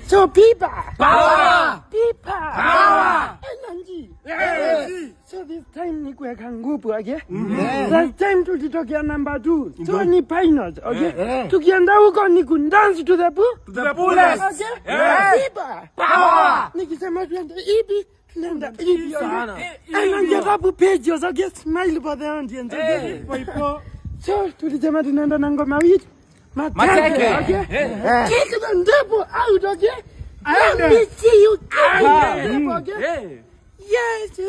So Pipa. Power. Pipa. Power. Energy. Yes. So this time ni kuweka nguvu, okay? Last time tulitokea number 2. So ni finals, okay? Tukienda huko ni kudance to the fullest. Okay? Pipa. Power. Nikisema tuende hivi, tunaenda hivi. Anangerabu pages, okay? Smile for the audience, okay? So tulisema tunaenda na ngoma wiki. Mateke, okay? Kick the devil out, okay? Let me see you out, okay? Yes,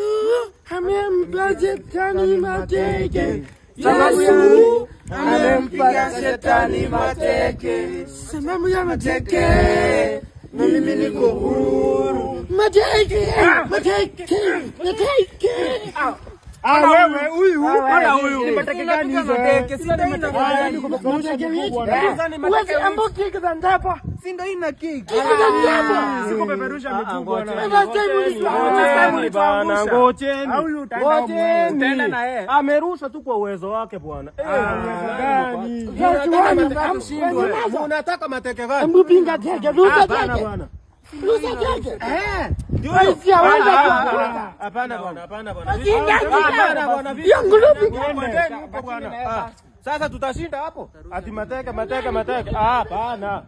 amempa shetani mateke. Yesu, amempa shetani mateke. Sanamu ya mateke, na mimi niko huru. Mateke, mateke, mateke. Wewe huyu mateke gani hizo? Mateke si mateke gani? Wewe ambo kick the devil. Si ndio ina kick. Siko peperusha miguu bwana. Bana ngojeni. Utaenda na yeye. Amerusha tu kwa uwezo wake bwana. Gani? Unataka mateke gani? Mbupinga teke, ruka teke. Bwana. Ruka teke. Ndio hapana bwana. Sasa tutashinda hapo. Ati mateke. Hapana.